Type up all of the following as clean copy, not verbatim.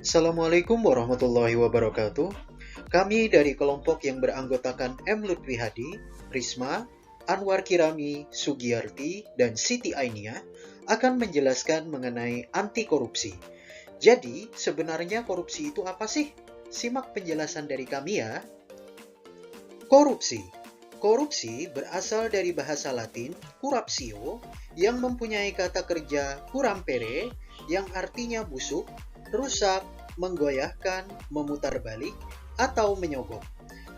Assalamualaikum warahmatullahi wabarakatuh. Kami dari kelompok yang beranggotakan M. Lutfi Hadi, Risma, Anwar Kirami, Sugiyarti, dan Siti Ainia akan menjelaskan mengenai anti korupsi. Jadi, sebenarnya korupsi itu apa sih? Simak penjelasan dari kami ya. Korupsi. Korupsi berasal dari bahasa Latin corruptio yang mempunyai kata kerja curampere yang artinya busuk, rusak, menggoyahkan, memutar balik, atau menyogok.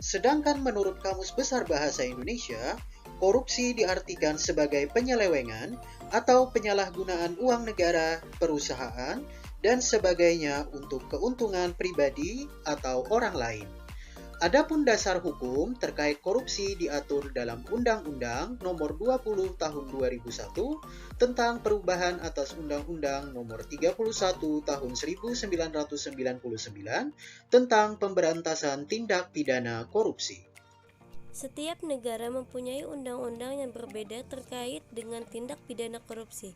Sedangkan menurut Kamus Besar Bahasa Indonesia, korupsi diartikan sebagai penyelewengan atau penyalahgunaan uang negara, perusahaan, dan sebagainya untuk keuntungan pribadi atau orang lain. Adapun dasar hukum terkait korupsi diatur dalam Undang-Undang Nomor 20 Tahun 2001 tentang perubahan atas Undang-Undang Nomor 31 Tahun 1999 tentang pemberantasan tindak pidana korupsi. Setiap negara mempunyai undang-undang yang berbeda terkait dengan tindak pidana korupsi.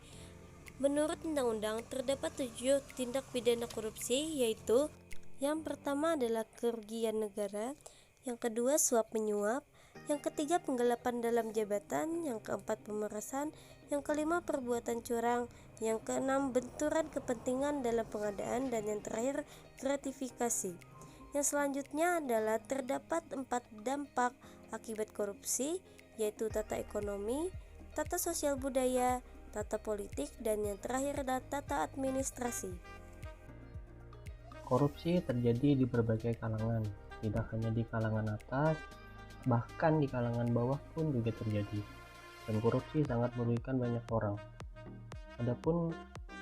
Menurut undang-undang, terdapat 7 tindak pidana korupsi, yaitu yang pertama adalah kerugian negara, yang kedua suap menyuap, yang ketiga penggelapan dalam jabatan, yang keempat pemerasan, yang kelima perbuatan curang, yang keenam benturan kepentingan dalam pengadaan, dan yang terakhir gratifikasi. Yang selanjutnya adalah terdapat 4 dampak akibat korupsi, yaitu tata ekonomi, tata sosial budaya, tata politik, dan yang terakhir adalah tata administrasi. Korupsi terjadi di berbagai kalangan, tidak hanya di kalangan atas, bahkan di kalangan bawah pun juga terjadi. Dan korupsi sangat merugikan banyak orang. Adapun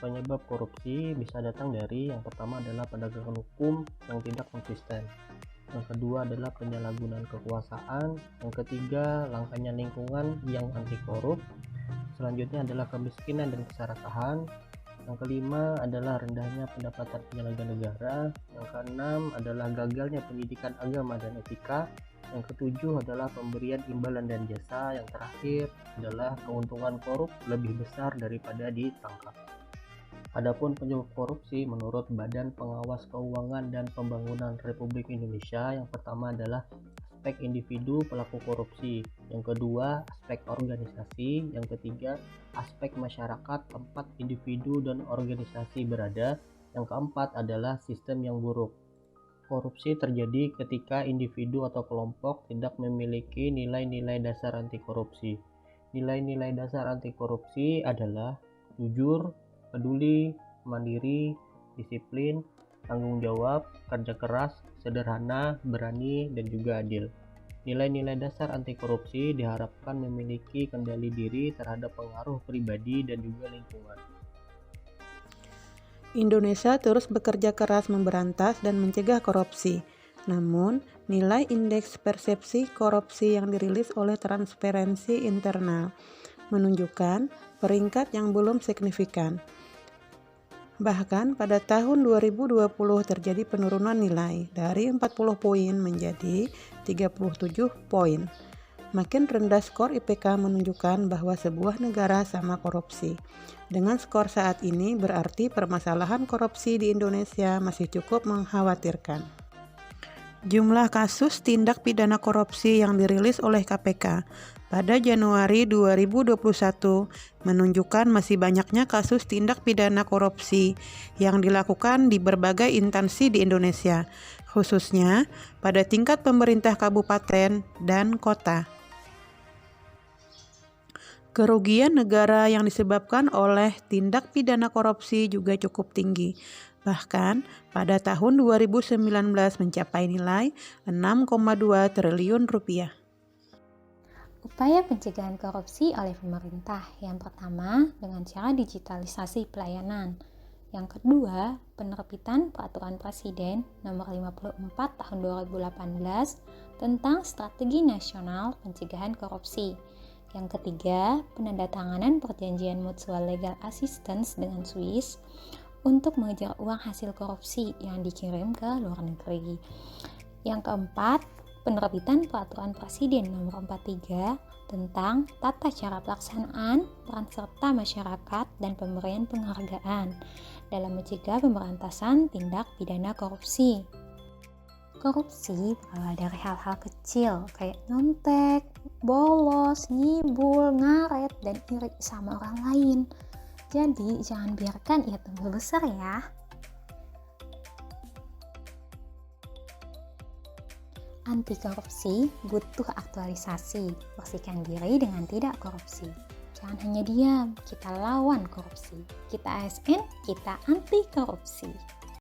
penyebab korupsi bisa datang dari yang pertama adalah penegakan hukum yang tidak konsisten. Yang kedua adalah penyalahgunaan kekuasaan. Yang ketiga, langkanya lingkungan yang anti korup. Selanjutnya adalah kemiskinan dan keserakahan. Yang kelima adalah rendahnya pendapatan penyelenggara negara. Yang keenam adalah gagalnya pendidikan agama dan etika. Yang ketujuh adalah pemberian imbalan dan jasa. Yang terakhir adalah keuntungan korup lebih besar daripada ditangkap. Adapun penyebab korupsi menurut Badan Pengawas Keuangan dan Pembangunan Republik Indonesia, yang pertama adalah aspek individu pelaku korupsi, yang kedua aspek organisasi, yang ketiga aspek masyarakat tempat individu dan organisasi berada, yang keempat adalah sistem yang buruk. Korupsi terjadi ketika individu atau kelompok tidak memiliki nilai-nilai dasar anti korupsi. Nilai-nilai dasar anti korupsi adalah jujur, peduli, mandiri, disiplin, tanggung jawab, kerja keras, sederhana, berani, dan juga adil. Nilai-nilai dasar anti korupsi diharapkan memiliki kendali diri terhadap pengaruh pribadi dan juga lingkungan. Indonesia terus bekerja keras memberantas dan mencegah korupsi. Namun, nilai indeks persepsi korupsi yang dirilis oleh Transparency International menunjukkan peringkat yang belum signifikan. Bahkan pada tahun 2020 terjadi penurunan nilai dari 40 poin menjadi 37 poin. Makin rendah skor IPK menunjukkan bahwa sebuah negara sama korupsi. Dengan skor saat ini berarti permasalahan korupsi di Indonesia masih cukup mengkhawatirkan. Jumlah kasus tindak pidana korupsi yang dirilis oleh KPK pada Januari 2021 menunjukkan masih banyaknya kasus tindak pidana korupsi yang dilakukan di berbagai instansi di Indonesia, khususnya pada tingkat pemerintah kabupaten dan kota. Kerugian negara yang disebabkan oleh tindak pidana korupsi juga cukup tinggi. Bahkan pada tahun 2019 mencapai nilai 6,2 triliun rupiah. Upaya pencegahan korupsi oleh pemerintah. Yang pertama, dengan cara digitalisasi pelayanan. Yang kedua, penerbitan Peraturan Presiden Nomor 54 Tahun 2018 tentang Strategi Nasional Pencegahan Korupsi. Yang ketiga, penandatanganan perjanjian mutual legal assistance dengan Swiss untuk mengejar uang hasil korupsi yang dikirim ke luar negeri. Yang keempat, penerbitan Peraturan Presiden Nomor 43 tentang tata cara pelaksanaan peran serta masyarakat dan pemberian penghargaan dalam mencegah pemberantasan tindak pidana korupsi. Korupsi berawal dari hal-hal kecil kayak nyontek, bolos, ngibul, ngaret, dan iri sama orang lain. Jadi jangan biarkan ia tumbuh besar ya. Anti korupsi butuh aktualisasi, bersihkan diri dengan tidak korupsi. Jangan hanya diam, kita lawan korupsi. Kita ASN, kita anti korupsi.